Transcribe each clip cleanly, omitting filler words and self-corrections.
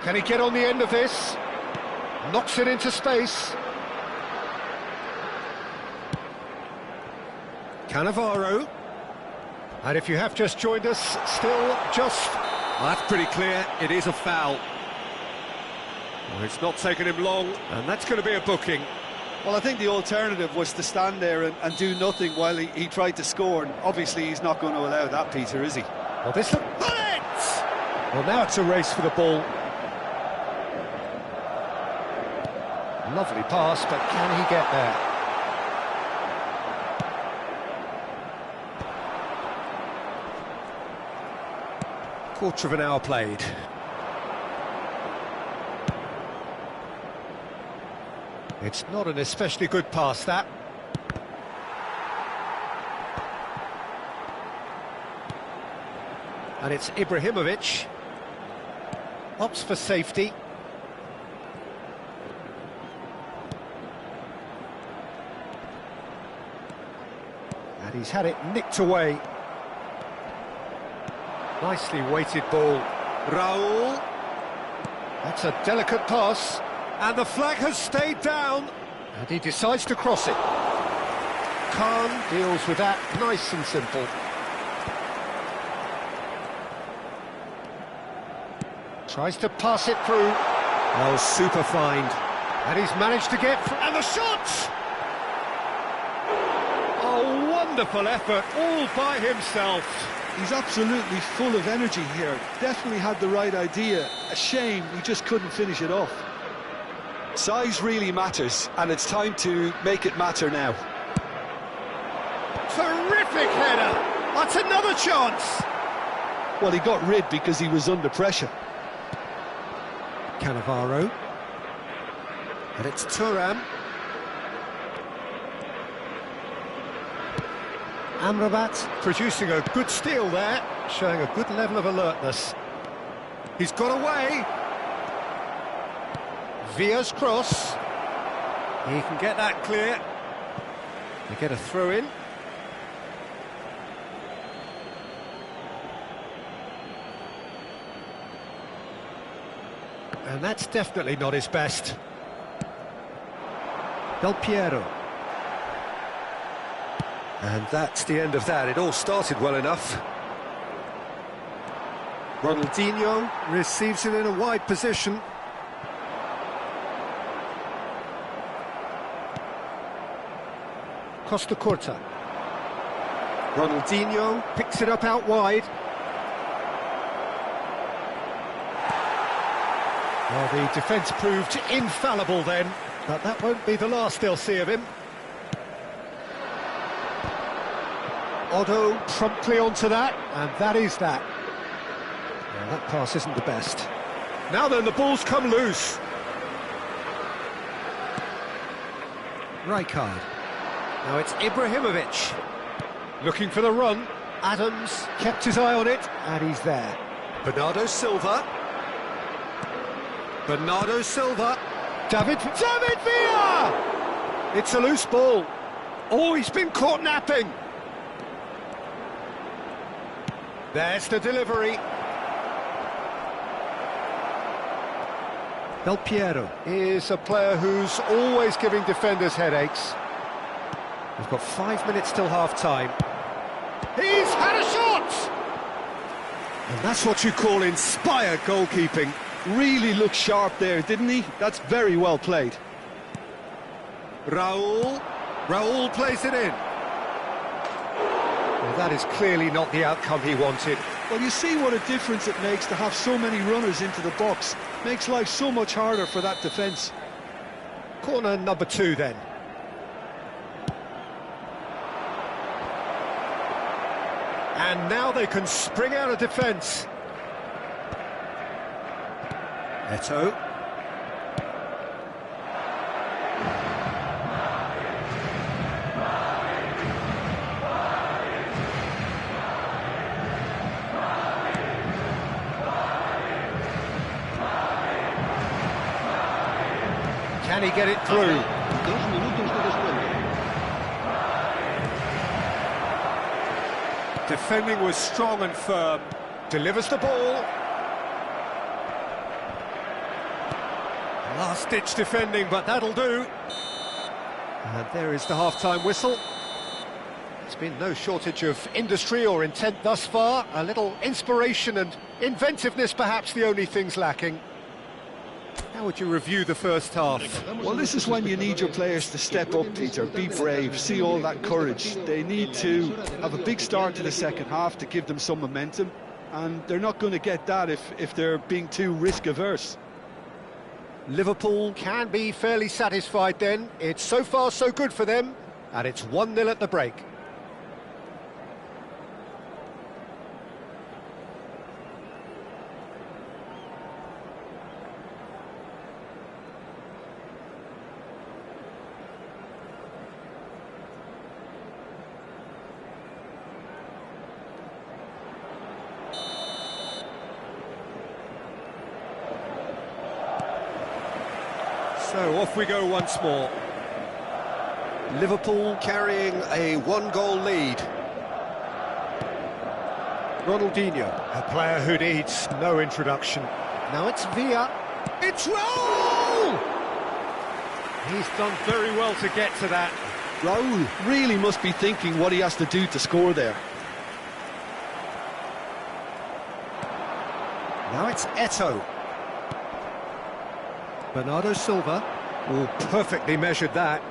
Can he get on the end of this? Knocks it into space. Cannavaro. And if you have just joined us, still just... Well, that's pretty clear, it is a foul. Well, it's not taken him long, and that's going to be a booking. Well, I think the alternative was to stand there and do nothing while he tried to score, and obviously he's not going to allow that, Peter, is he? Well, this... Well, now it's a race for the ball. Lovely pass, but can he get there? Quarter of an hour played. It's not an especially good pass, that. And it's Ibrahimovic. Opts for safety. And he's had it nicked away. Nicely weighted ball. Raul. That's a delicate pass. And the flag has stayed down. And he decides to cross it. Khan deals with that, nice and simple. Tries to pass it through. Oh, super find. And he's managed to get... And the shot! Oh, wonderful effort, all by himself. He's absolutely full of energy here. Definitely had the right idea. A shame he just couldn't finish it off. Size really matters, and it's time to make it matter now. Terrific header! That's another chance! Well, he got rid because he was under pressure. Cannavaro. And it's Thuram. Amrabat producing a good steal there, showing a good level of alertness. He's got away. Villa's cross. He can get that clear. They get a throw in. And that's definitely not his best. Del Piero. And that's the end of that. It all started well enough. Ronaldinho receives it in a wide position. Costa Curta. Ronaldinho picks it up out wide. Well, the defence proved infallible then, but that won't be the last they'll see of him. Otto promptly onto that, and that is that. Well, that pass isn't the best. Now then, the ball's come loose. Rijkaard. Now it's Ibrahimovic. Looking for the run. Adams kept his eye on it, and he's there. Bernardo Silva. Bernardo Silva. David Villa! It's a loose ball. Oh, he's been caught napping. There's the delivery. Del Piero is a player who's always giving defenders headaches. We've got 5 minutes till half-time. He's had a shot! And that's what you call inspired goalkeeping. Really looked sharp there, didn't he? That's very well played. Raul plays it in. Well, that is clearly not the outcome he wanted. Well, you see what a difference it makes to have so many runners into the box. Makes life so much harder for that defence. Corner number 2 then. And now they can spring out of defence. Eto. Can he get it through? Defending was strong and firm. Delivers the ball. Last-ditch defending, but that'll do. And there is the half-time whistle. There's been no shortage of industry or intent thus far. A little inspiration and inventiveness, perhaps the only things lacking. How would you review the first half? Well, this is when you need your players to step up, Peter, be brave, see all that courage. They need to have a big start to the second half to give them some momentum, and they're not going to get that if they're being too risk-averse. Liverpool can be fairly satisfied then. It's so far so good for them, and it's 1-0 at the break. So off we go once more. Liverpool carrying a one-goal lead. Ronaldinho, A player who needs no introduction. Now it's Villa. It's Raul! he's done very well to get to that. Raul really must be thinking what he has to do to score there. Now it's Eto'o. Bernardo Silva. Oh, perfectly measured that.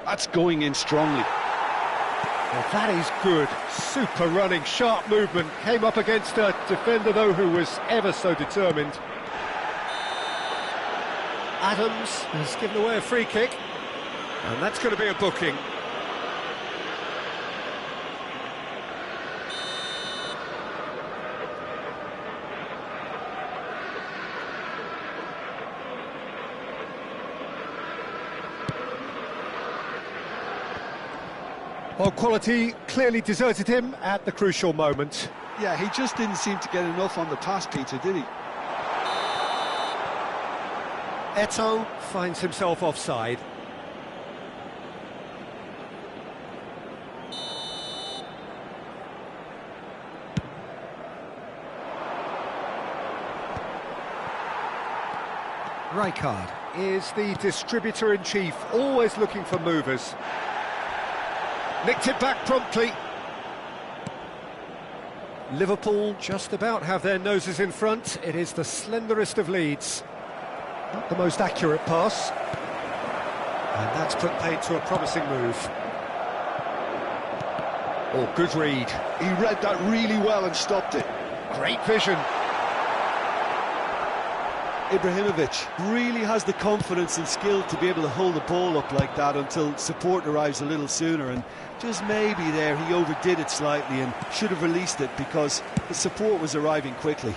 That's going in strongly. Well, that is good. Super running, sharp movement. Came up against a defender, though, who was ever so determined. Adams has given away a free kick. And that's going to be a booking. Well, quality clearly deserted him at the crucial moment. Yeah, he just didn't seem to get enough on the pass, Peter, did he? Eto'o finds himself offside. Rijkaard is the distributor-in-chief, always looking for movers. Nicked it back promptly. Liverpool just about have their noses in front. It is the slenderest of leads. Not the most accurate pass. And that's put paid to a promising move. Oh, good read. He read that really well and stopped it. Great vision. Ibrahimovic really has the confidence and skill to be able to hold the ball up like that until support arrives a little sooner, and just maybe there he overdid it slightly and should have released it because the support was arriving quickly.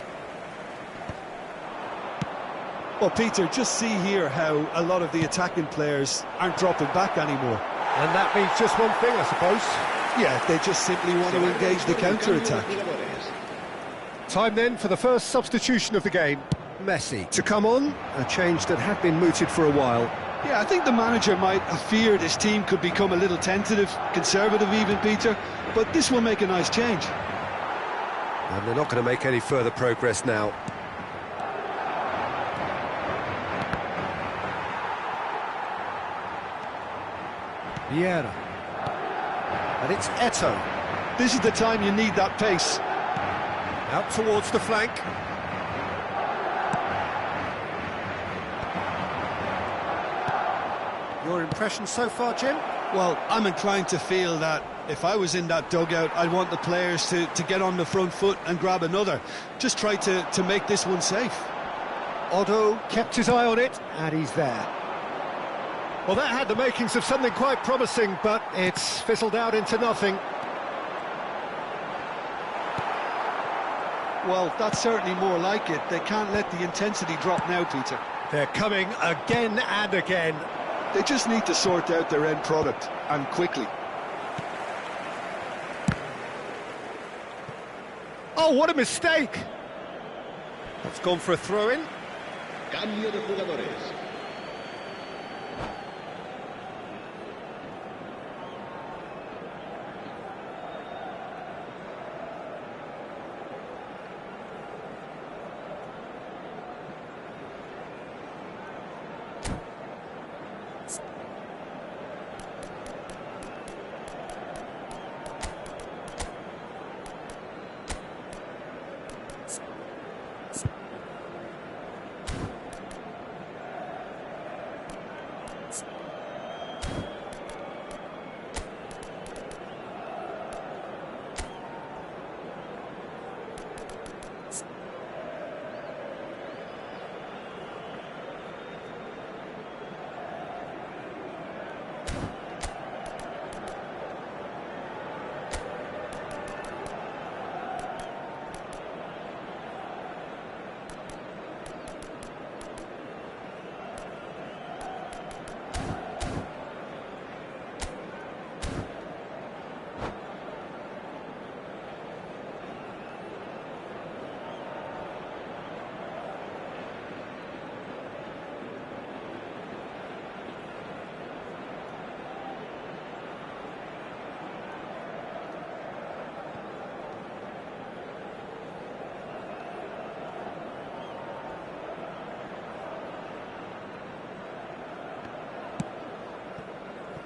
Well, Peter, just see here how a lot of the attacking players aren't dropping back anymore. And that means just one thing, I suppose. Yeah, they just simply want to engage the counter-attack. Time then for the first substitution of the game. Messi to come on, a change that had been mooted for a while. Yeah, I think the manager might have feared his team could become a little tentative, conservative even, Peter, but this will make a nice change. And they're not going to make any further progress now. Vieira. And it's Eto'o. This is the time you need that pace. Out towards the flank. Your impression so far, Jim? Well, I'm inclined to feel that if I was in that dugout, I'd want the players to get on the front foot and grab another. Just try to make this one safe. Otto kept his eye on it, and he's there. Well, that had the makings of something quite promising, but it's fizzled out into nothing. Well, that's certainly more like it. They can't let the intensity drop now, Peter. They're coming again and again. They just need to sort out their end product, and quickly. Oh, what a mistake! That's gone for a throw-in. Cambio de jugadores.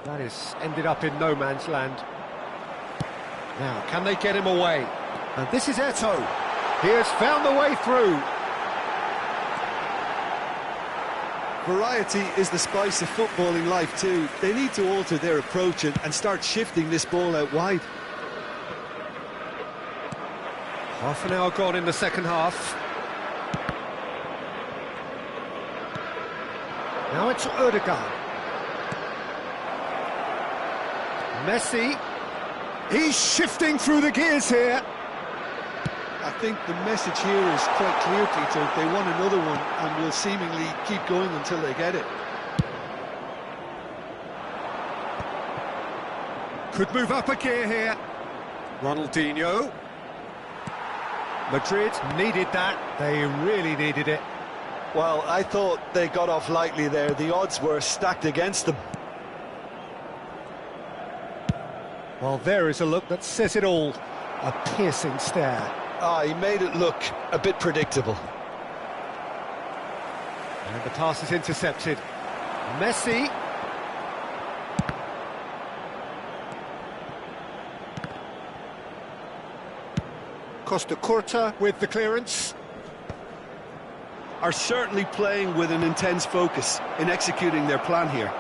That is ended up in no man's land. Now, can they get him away? And this is Eto'o. He has found the way through. Variety is the spice of footballing life too. They need to alter their approach and start shifting this ball out wide. Half an hour gone in the second half. Now it's Odegaard. Messi. He's shifting through the gears here. I think the message here is quite clear, Peter. They want another one and will seemingly keep going until they get it. Could move up a gear here. Ronaldinho. Madrid needed that. They really needed it. Well, I thought they got off lightly there. The odds were stacked against them. Well, there is a look that says it all. A piercing stare. He made it look a bit predictable. And the pass is intercepted. Messi. Costa Curta with the clearance. Are certainly playing with an intense focus in executing their plan here.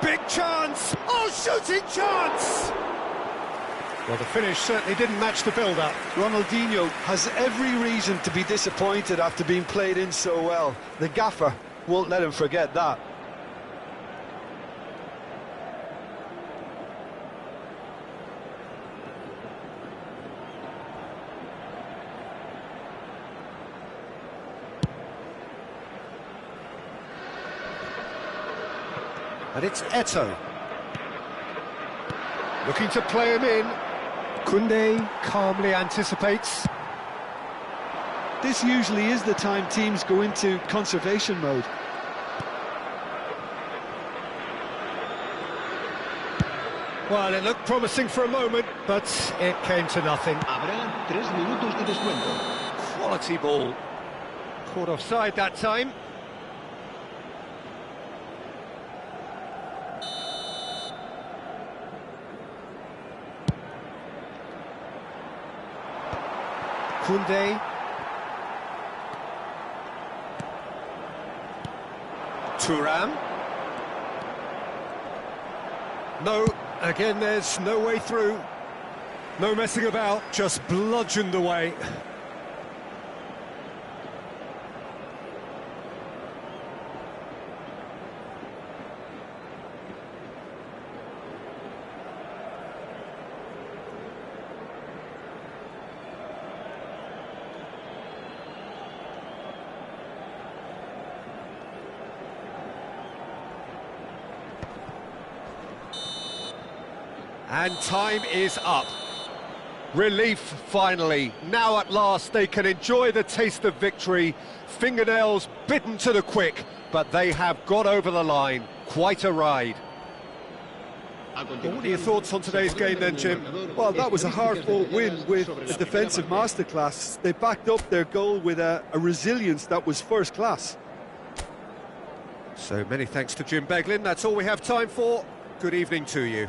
Big chance! Oh, shooting chance! Well, the finish certainly didn't match the build-up. Ronaldinho has every reason to be disappointed after being played in so well. The gaffer won't let him forget that. And it's Eto'o. Looking to play him in. Koundé calmly anticipates. This usually is the time teams go into conservation mode. Well, it looked promising for a moment, but it came to nothing. Habrá 3 minutos de descuento. Quality ball. Caught offside that time. Koundé. Thuram. No, again there's no way through. No messing about, just bludgeoned away. And time is up. Relief, finally. Now at last they can enjoy the taste of victory. Fingernails bitten to the quick, but they have got over the line. Quite a ride. What are your thoughts on today's game then, Jim? Well, that was a hard-fought win with a defensive masterclass. They backed up their goal with a resilience that was first class. So many thanks to Jim Beglin. That's all we have time for. Good evening to you.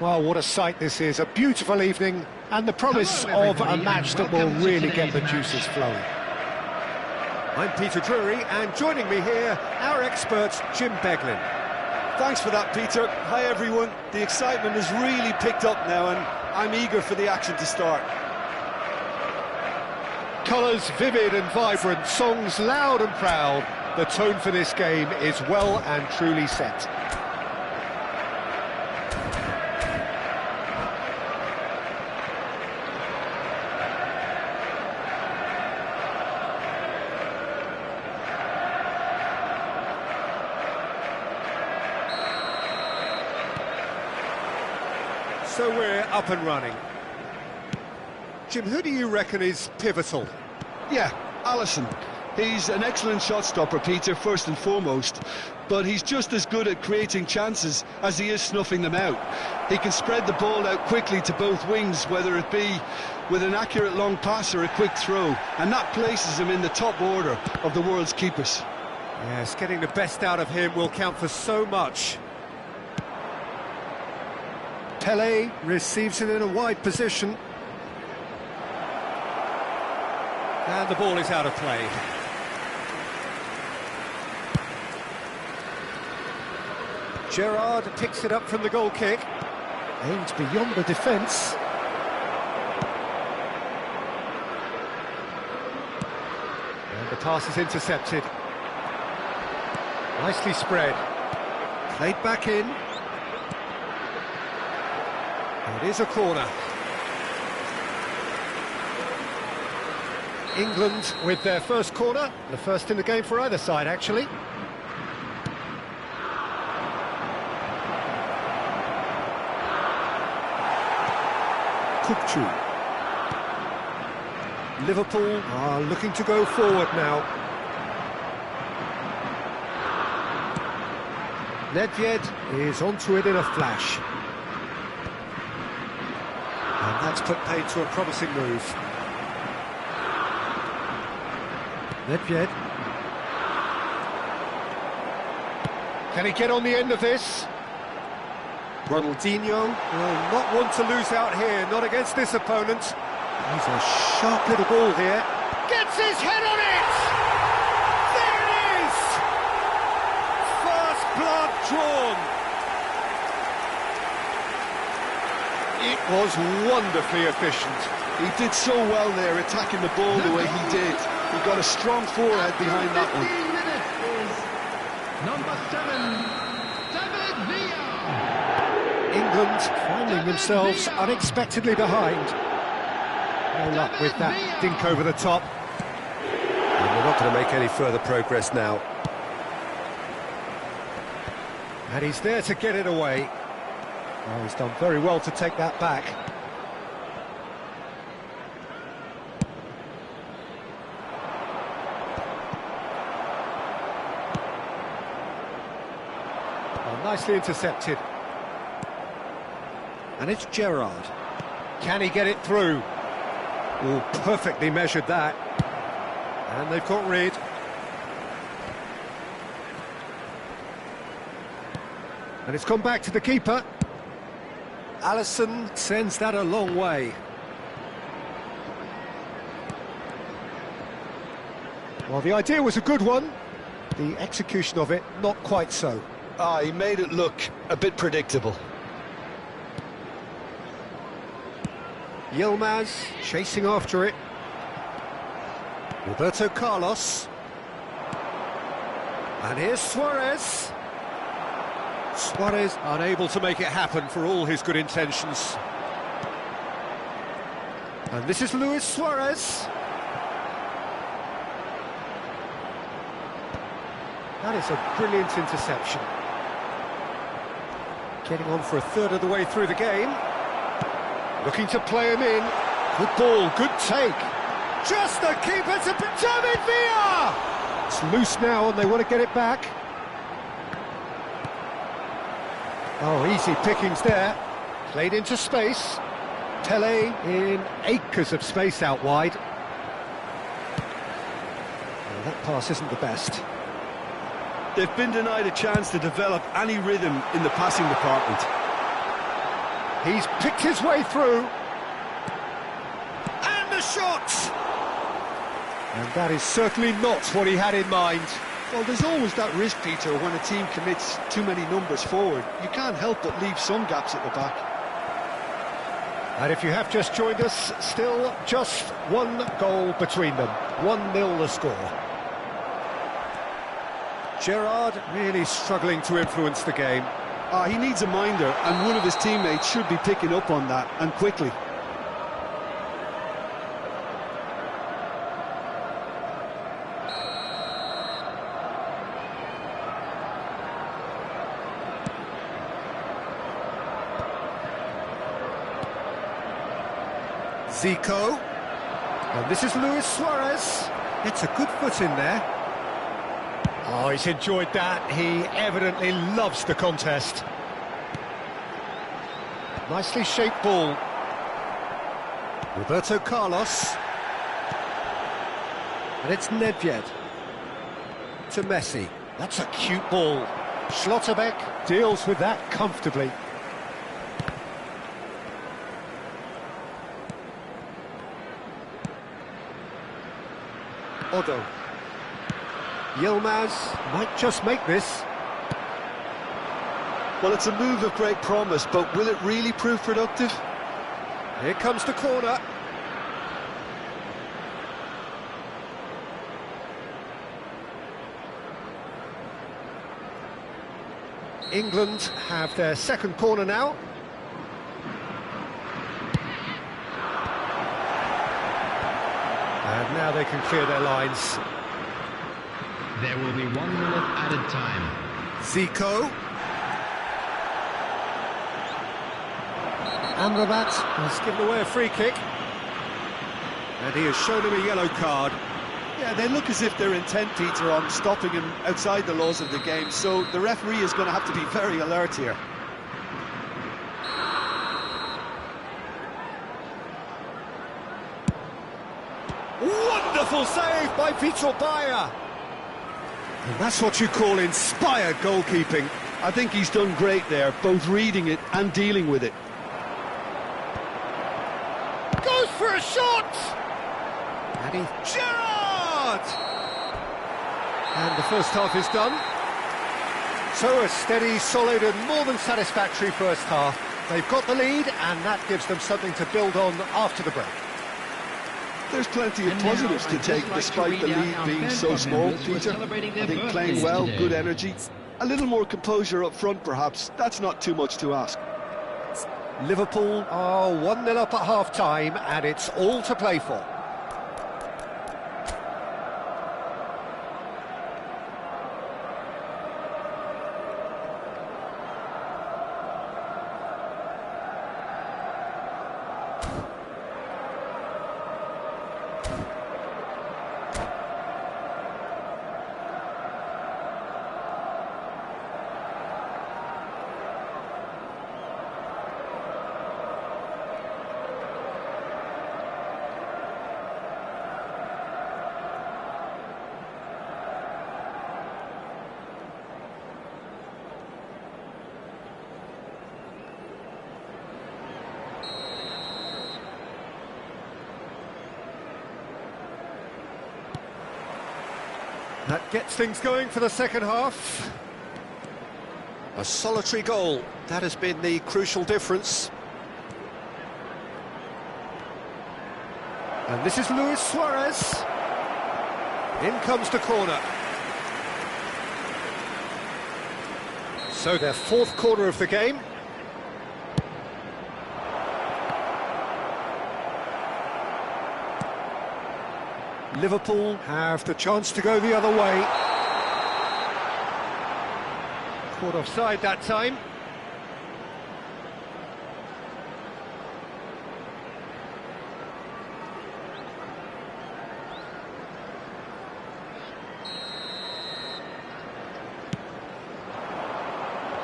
Well, what a sight this is, a beautiful evening, and the promise of a match that will really get the juices flowing. I'm Peter Drury, and joining me here, our expert, Jim Beglin. Thanks for that, Peter. Hi, everyone. The excitement has really picked up now, and I'm eager for the action to start. Colours vivid and vibrant, songs loud and proud. The tone for this game is well and truly set. So we're up and running. Jim, who do you reckon is pivotal? Yeah, Alisson. He's an excellent shot stopper, Peter, first and foremost, but he's just as good at creating chances as he is snuffing them out. He can spread the ball out quickly to both wings, whether it be with an accurate long pass or a quick throw, and that places him in the top order of the world's keepers. Yes, getting the best out of him will count for so much. Pele receives it in a wide position. And the ball is out of play. Gerrard picks it up from the goal kick. Aimed beyond the defence. And the pass is intercepted. Nicely spread. Played back in. It is a corner. England with their first corner, the first in the game for either side, actually. Kukçu. Liverpool are looking to go forward now. Nedved is onto it in a flash. And that's put paid to a promising move. Nedved. Can he get on the end of this? Ronaldinho will not want to lose out here, not against this opponent. He's a sharp little ball here. Gets his head on it! There it is! First blood drawn. It was wonderfully efficient. He did so well there, attacking the ball the way he did. He got a strong forehead behind that one. Number 7, David Villa. England finding themselves unexpectedly behind. No luck with that dink over the top. And they're not going to make any further progress now. And he's there to get it away. Oh, he's done very well to take that back. Oh, nicely intercepted. And it's Gerrard. Can he get it through? Oh, perfectly measured that. And they've got rid. And it's gone back to the keeper. Alisson sends that a long way. Well, the idea was a good one. The execution of it, not quite so. He made it look a bit predictable. Yilmaz chasing after it. Roberto Carlos. And here's Suarez. Suarez unable to make it happen for all his good intentions. And this is Luis Suarez. That is a brilliant interception. Getting on for a third of the way through the game. Looking to play him in. Good ball, good take. Just the keeper to David Villa! It's loose now and they want to get it back. Oh, easy pickings there. Played into space. Pele in acres of space out wide. Well, that pass isn't the best. They've been denied a chance to develop any rhythm in the passing department. He's picked his way through. And the shot! And that is certainly not what he had in mind. Well, there's always that risk, Peter, when a team commits too many numbers forward. You can't help but leave some gaps at the back. And if you have just joined us, still just one goal between them. 1-0 the score. Gerrard really struggling to influence the game. He needs a minder, and one of his teammates should be picking up on that, and quickly. Zico. And this is Lougy1's. It's a good foot in there. Oh, he's enjoyed that. He evidently loves the contest. Nicely shaped ball. Roberto Carlos. And it's Nedved. To Messi. That's a cute ball. Schlotterbeck deals with that comfortably. Odo. Yilmaz might just make this. Well, it's a move of great promise, but will it really prove productive? Here comes the corner. England have their second corner now. And now they can clear their lines. There will be 1 minute added time. Zico. Amrabat has given away a free kick. And he has shown him a yellow card. Yeah, they look as if they're intent, Peter, on stopping him outside the laws of the game, so the referee is going to have to be very alert here. Wonderful save by Vitor Bayer. And that's what you call inspired goalkeeping. I think he's done great there, both reading it and dealing with it. Goes for a shot! And he... Gerrard! And the first half is done. So a steady, solid and more than satisfactory first half. They've got the lead and that gives them something to build on after the break. There's plenty of positives to take despite the lead being so small, Peter. I think playing well, good energy, a little more composure up front perhaps, that's not too much to ask. Liverpool are 1-0 up at half-time and it's all to play for. That gets things going for the second half. A solitary goal, that has been the crucial difference. And this is Lougy1's. In comes the corner. So their fourth corner of the game. Liverpool have the chance to go the other way. Caught offside that time.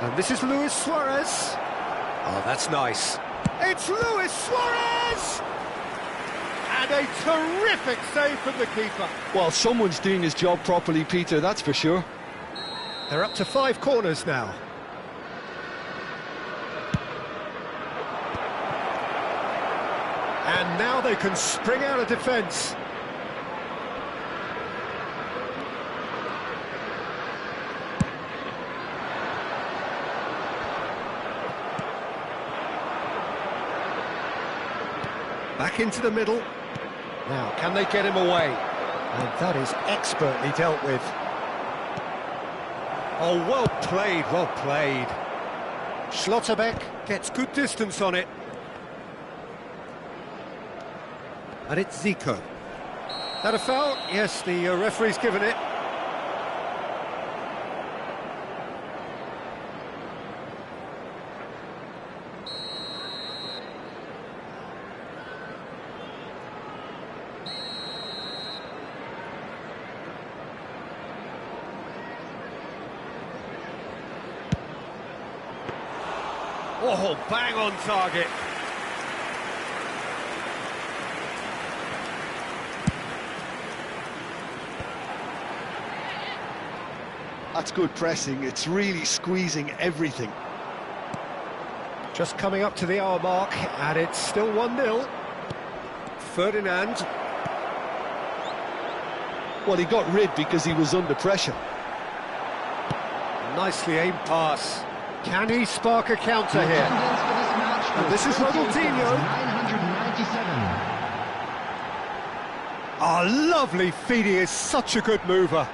And this is Lougy1's. Oh, that's nice. It's Lougy1's! And a terrific save from the keeper. Well, someone's doing his job properly, Peter, that's for sure. They're up to 5 corners now. And now they can spring out of defence. Back into the middle. Now, can they get him away? And that is expertly dealt with. Oh, well played, well played. Schlotterbeck gets good distance on it. And it's Zico. That a foul? Yes, the referee's given it. Oh, bang on target. That's good pressing. It's really squeezing everything. Just coming up to the hour mark, and it's still 1-0. Ferdinand. Well, he got rid because he was under pressure. Nicely aimed pass. Can he spark a counter here? And this is Ronaldinho. 997. Oh, lovely feed. He is such a good mover.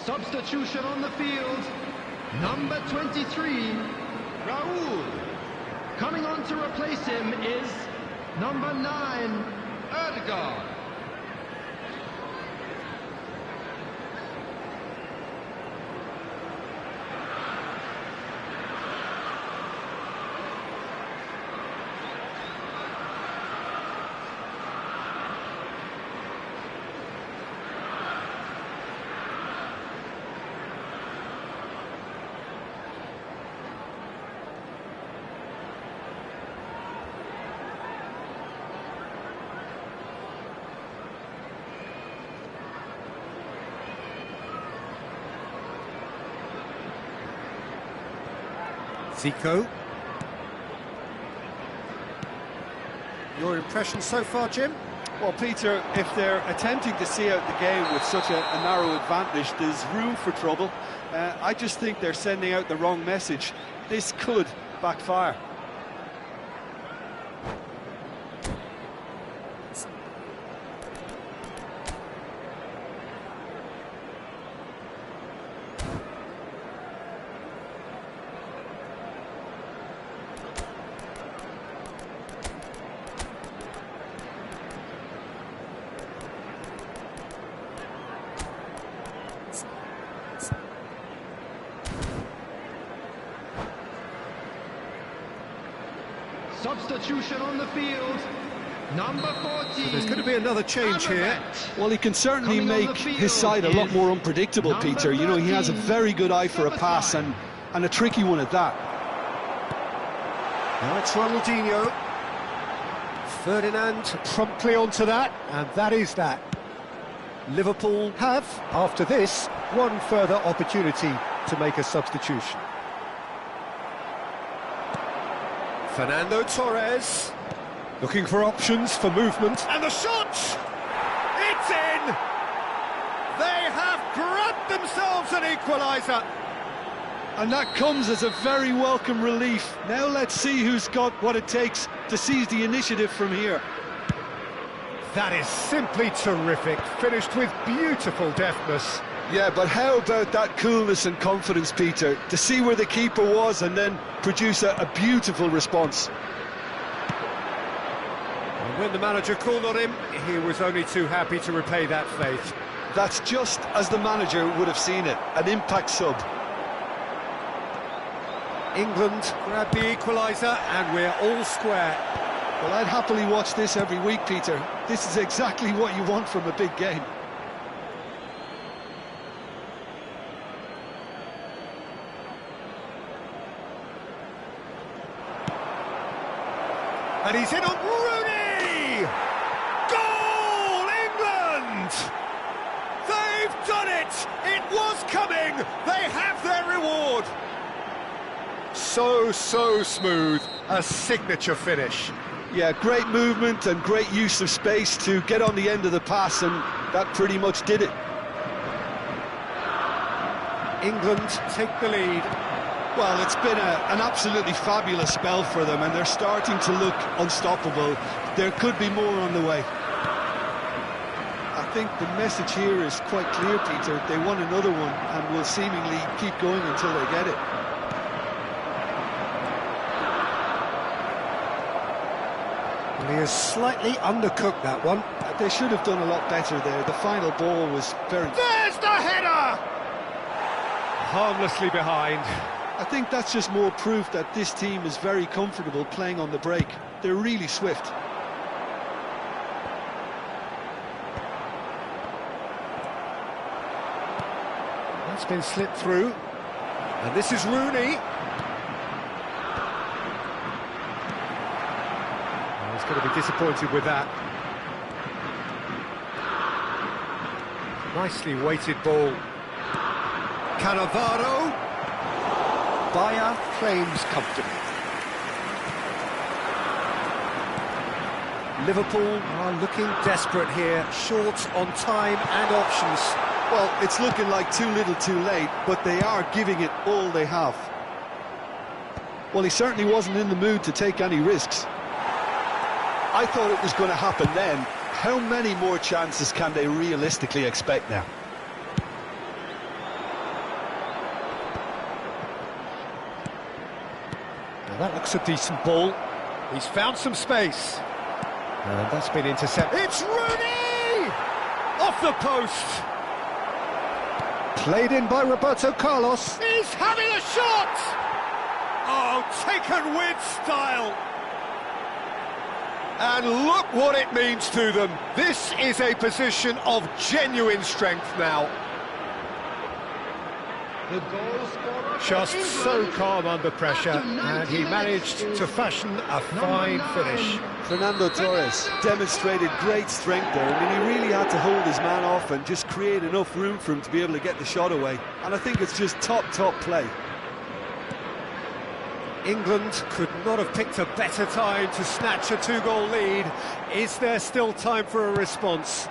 Substitution on the field. Number 23, Raul. Coming on to replace him is number 9, Erdegaard. Zico. Your impression so far, Jim? Well, Peter, if they're attempting to see out the game with such a narrow advantage, there's room for trouble. I just think they're sending out the wrong message. This could backfire. Substitution on the field, number 14. There's going to be another change here. Well, he can certainly make his side a lot more unpredictable, Peter. You know, he has a very good eye for a pass and a tricky one at that. Now it's Ronaldinho. Ferdinand promptly onto that, and that is that. Liverpool have, after this, one further opportunity to make a substitution. Fernando Torres, looking for options for movement, and the shot! It's in! They have grabbed themselves an equaliser! And that comes as a very welcome relief. Now let's see who's got what it takes to seize the initiative from here. That is simply terrific, finished with beautiful deftness. Yeah, but how about that coolness and confidence, Peter, to see where the keeper was and then produce a beautiful response. And when the manager called on him, he was only too happy to repay that faith. That's just as the manager would have seen it, an impact sub. England grab the equaliser and we're all square. Well, I'd happily watch this every week, Peter. This is exactly what you want from a big game. And he's in on Rooney! Goal, England! They've done it! It was coming! They have their reward! so smooth. A signature finish. Yeah, great movement and great use of space to get on the end of the pass, and that pretty much did it. England take the lead. Well, it's been an absolutely fabulous spell for them, and they're starting to look unstoppable. There could be more on the way. I think the message here is quite clear, Peter. They want another one and will seemingly keep going until they get it. Well, he has slightly undercooked that one. They should have done a lot better there. The final ball was very... There's the header! Harmlessly behind. I think that's just more proof that this team is very comfortable playing on the break. They're really swift. That's been slipped through. And this is Rooney. Oh, he's going to be disappointed with that. Nicely weighted ball. Cannavaro. Bayer claims comfortably. Liverpool are looking desperate here, short on time and options. Well, it's looking like too little too late, but they are giving it all they have. Well, he certainly wasn't in the mood to take any risks. I thought it was going to happen then. How many more chances can they realistically expect now? Now that looks a decent ball. He's found some space. And that's been intercepted. It's Rooney! Off the post! Played in by Roberto Carlos. He's having a shot! Oh, taken with style! And look what it means to them. This is a position of genuine strength now. The goal scorer for Just so England calm under pressure, after and 90 he managed minutes to is fashion a number fine 9. finish. Fernando Torres demonstrated great strength there. I mean, he really had to hold his man off and just create enough room for him to be able to get the shot away. And I think it's just top play. England could not have picked a better time to snatch a two-goal lead. Is there still time for a response?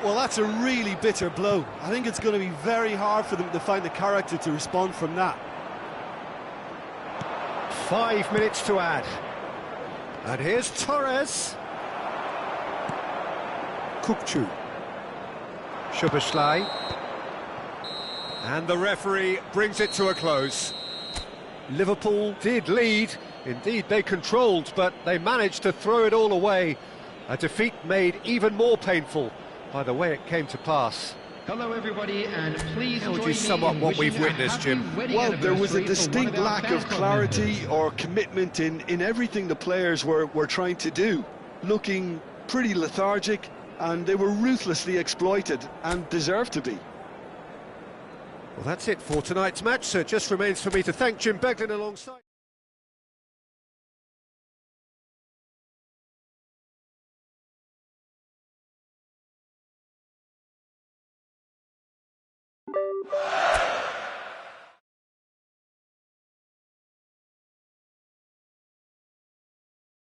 Well, that's a really bitter blow. I think it's going to be very hard for them to find the character to respond from that. 5 minutes to add. And here's Torres. Kukçu. Szoboszlai. And the referee brings it to a close. Liverpool did lead. Indeed, they controlled, but they managed to throw it all away. A defeat made even more painful by the way it came to pass. Hello everybody, and please How would join you sum up me in what we've wishing a witnessed, happy Jim? wedding Well, there was a anniversary for one distinct our lack fans of club clarity members. or commitment in everything the players were trying to do. Looking pretty lethargic, and they were ruthlessly exploited and deserved to be. Well, that's it for tonight's match, so it just remains for me to thank Jim Beglin alongside.